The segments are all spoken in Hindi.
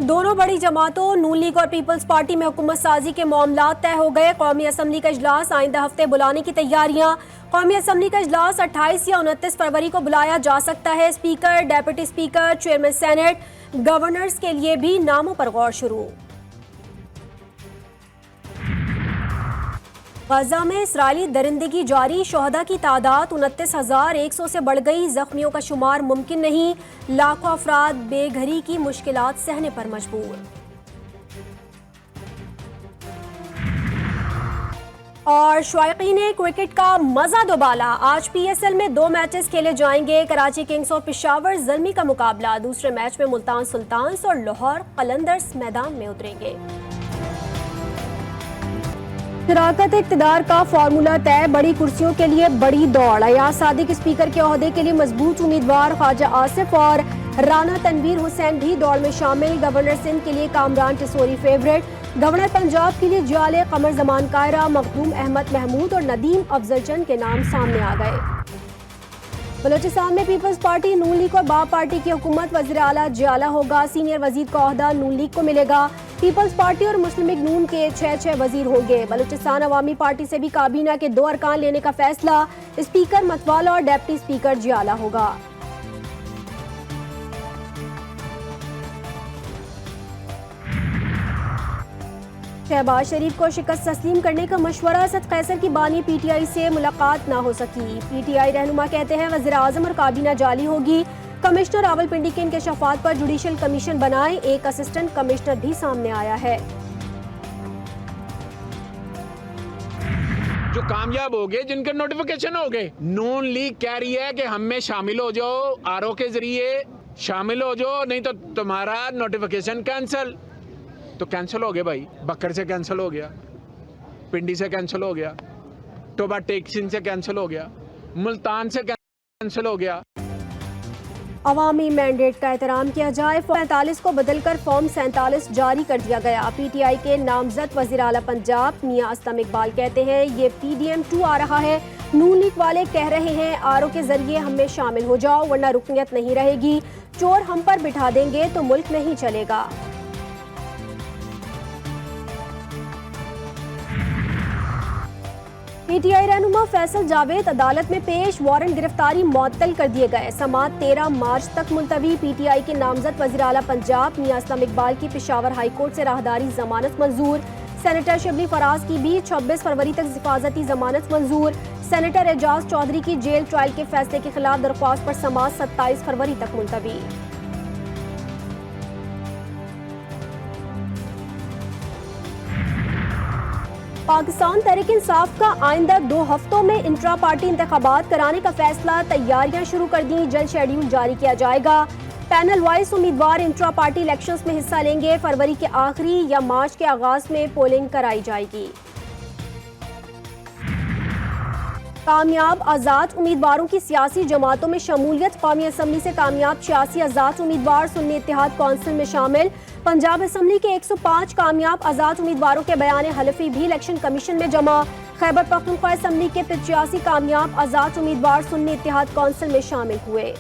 दोनों बड़ी जमातों नून लीग और पीपल्स पार्टी में हुकूमत साजी के मामला तय हो गए। कौमी असम्बली का इजलास आइंदा हफ्ते बुलाने की तैयारियां। कौमी असम्बली का इजलास 28 या 29 फरवरी को बुलाया जा सकता है। Speaker, deputy speaker, chairman senate, governors के लिए भी नामों पर गौर शुरू। गजा में इसराइली दरिंदगी जारी, शोहदा की तादाद 29,100 से बढ़ गई। जख्मियों का शुमार मुमकिन नहीं, लाखों अफराद बेघरी की मुश्किलात सहने पर मजबूर। और शायकीन क्रिकेट का मजा दोबाला, आज PSL में 2 मैचेस खेले जाएंगे। कराची किंग्स और पेशावर ज़ल्मी का मुकाबला। दूसरे मैच में मुल्तान सुल्तान्स और लाहौर कलंदर्स मैदान में उतरेंगे। शराकत इक़्तिदार का फार्मूला तय, बड़ी कुर्सियों के लिए बड़ी दौड़। अयाज सादिक स्पीकर के ओहदे के लिए मजबूत उम्मीदवार। ख्वाजा आसिफ और राना तनवीर हुसैन भी दौड़ में शामिल। गवर्नर सिंध के लिए कामरान टिसोरी फेवरेट। गवर्नर पंजाब के लिए जियाले कमर जमान कायरा, मखदूम अहमद महमूद और नदीम अफजल चंद के नाम सामने आ गए। बलोचिस्तान में पीपल्स पार्टी, नून लीग और बाप पार्टी की हुकूमत। वज़ीर आला जियाला होगा, सीनियर वजीर का ओहदा नून लीग को मिलेगा। पीपल्स पार्टी और मुस्लिम लीग नून के 6 वजीर होंगे। बलूचिस्तान अवामी पार्टी से भी काबीना के 2 अरकान लेने का फैसला। स्पीकर मतवाला और डेप्टी स्पीकर जियाला होगा। शहबाज शरीफ को शिकस्त तस्लीम करने का मशवरा। असद कैसर की बानी PTI से मुलाकात ना हो सकी। PTI रहनुमा कहते हैं वज़ीर आज़म और काबीना जाली होगी। कमिश्नर रावलपिंडी के इंकशाफात पर जुडिशल कमीशन बनाए। एक असिस्टेंट कमिश्नर भी सामने आया है। जो कामयाब हो गए, जिनके नोटिफिकेशन हो गए, नून लीग कह रही है कि हम में शामिल हो जाओ, RO के जरिए शामिल हो जाओ, नहीं तो तुम्हारा नोटिफिकेशन कैंसिल। तो कैंसिल हो गया भाई, बकर से कैंसिल हो गया, पिंडी से कैंसिल हो गया, टोबा टेक्सिन से कैंसिल हो गया, मुल्तान से कैंसिल हो गया। अवामी मैंडेट का एहतराम किया जाए। 45 को बदलकर फॉर्म 47 जारी कर दिया गया। PTI के नामजद वज़ीर आला पंजाब मियां असलम इकबाल कहते हैं ये PDM 2 आ रहा है। नून लीग वाले कह रहे हैं RO के जरिए हम में शामिल हो जाओ वरना रुकनियत नहीं रहेगी। चोर हम पर बिठा देंगे तो मुल्क नहीं चलेगा। PTI रहनुमा फैसल जावेद अदालत में पेश, वारंट गिरफ्तारी मुअत्तल कर दिए गए। समाअत 13 मार्च तक मुलतवी। PTI के नामजद वज़ीर आला पंजाब मियां असलम इकबाल की पेशावर हाई कोर्ट से राहदारी जमानत मंजूर। सेनेटर शिबली फराज की भी 26 फरवरी तक हिफाजती जमानत मंजूर। सेनेटर एजाज चौधरी की जेल ट्रायल के फैसले के खिलाफ दरख्वास्त पर समाअत 27 फरवरी तक मुलतवी। पाकिस्तान तहरीक इंसाफ का आइंदा 2 हफ्तों में इंट्रा पार्टी इंतखाबात कराने का फैसला। तैयारियां शुरू कर दी, जल्द शेड्यूल जारी किया जाएगा। पैनल वाइज उम्मीदवार इंट्रा पार्टी इलेक्शंस में हिस्सा लेंगे। फरवरी के आखिरी या मार्च के आगाज में पोलिंग कराई जाएगी। कामयाब आज़ाद उम्मीदवारों की सियासी जमातों में शमूलियत। कौमी असम्बली से कामयाब 86 आज़ाद उम्मीदवार सुन्नी इत्तेहाद कौंसिल में शामिल। पंजाब असम्बली के 105 कामयाब आज़ाद उम्मीदवारों के बयान हलफी भी इलेक्शन कमीशन में जमा। खैबर पख्तूनख्वा असम्बली के 85 कामयाब आज़ाद उम्मीदवार सुन्नी इत्तेहाद कौंसिल में शामिल हुए।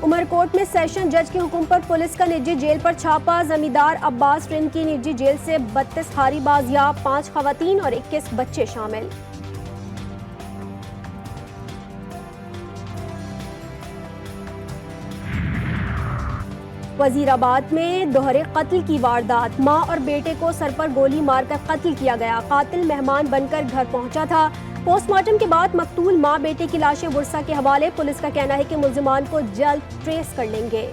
उमरकोट में सेशन जज के हुक्म पर पुलिस का निजी जेल पर छापा। जमींदार अब्बास ट्रिन की निजी जेल से 32 हारी बाजियाब, 5 खवातीन और 21 बच्चे शामिल। वजीराबाद में दोहरे कत्ल की वारदात, मां और बेटे को सर पर गोली मारकर कत्ल किया गया। कातिल मेहमान बनकर घर पहुंचा था। पोस्टमार्टम के बाद मकतूल मां बेटे की लाशें वर्सा के हवाले। पुलिस का कहना है कि मुल्जिमान को जल्द ट्रेस कर लेंगे।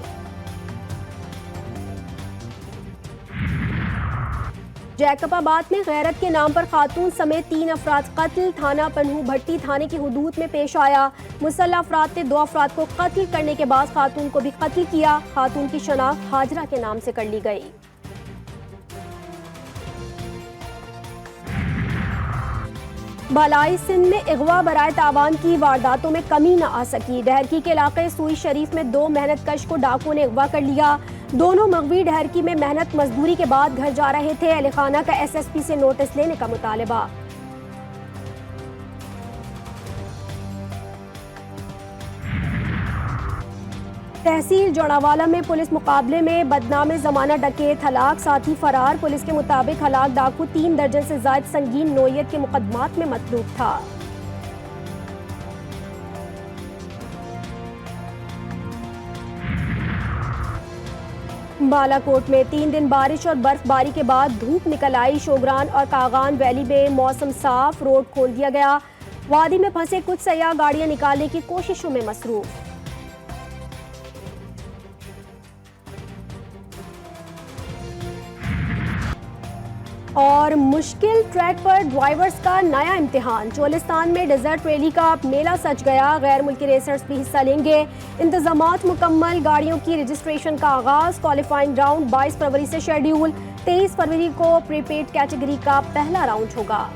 जैकबाबाद में गैरत के नाम पर खातून समेत 3 अफराद कत्ल। थाना पन्हू भट्टी थाने की हुदूद में पेश आया। मुसल्लह अफराद ने 2 अफराद को कत्ल करने के बाद खातून को भी कत्ल किया। खातून की शनाख्त हाजरा के नाम से कर ली गई। भलाई सिंध में अगवा बराए तावान की वारदातों में कमी न आ सकी। डहरकी के इलाके सुई शरीफ में 2 मेहनत कश को डाकुओं ने अगवा कर लिया। दोनों मगवी डहरकी में मेहनत मजदूरी के बाद घर जा रहे थे। अली खाना का SSP से नोटिस लेने का मुतालबा। तहसील जोड़ावाला में पुलिस मुकाबले में बदनाम जमाना डकैत हलाक साथी फरार। पुलिस के मुताबिक हलाक डाकू 3 दर्जन से ज्यादा संगीन नोयत के मुकदमात में मतलूब था। बालाकोट में 3 दिन बारिश और बर्फबारी के बाद धूप निकल आई। शोगरान और कागान वैली में मौसम साफ, रोड खोल दिया गया। वादी में फंसे कुछ सयाह गाड़ियां निकालने की कोशिशों में मसरूफ। और मुश्किल ट्रैक पर ड्राइवर्स का नया इम्तिहान। चोलिस्तान में डेजर्ट रैली का मेला सज गया। गैर मुल्की रेसर्स भी हिस्सा लेंगे। इंतजामात मुकम्मल। गाड़ियों की रजिस्ट्रेशन का आगाज। क्वालिफाइंग राउंड 22 फरवरी से शेड्यूल। 23 फरवरी को प्रीपेड कैटेगरी का पहला राउंड होगा।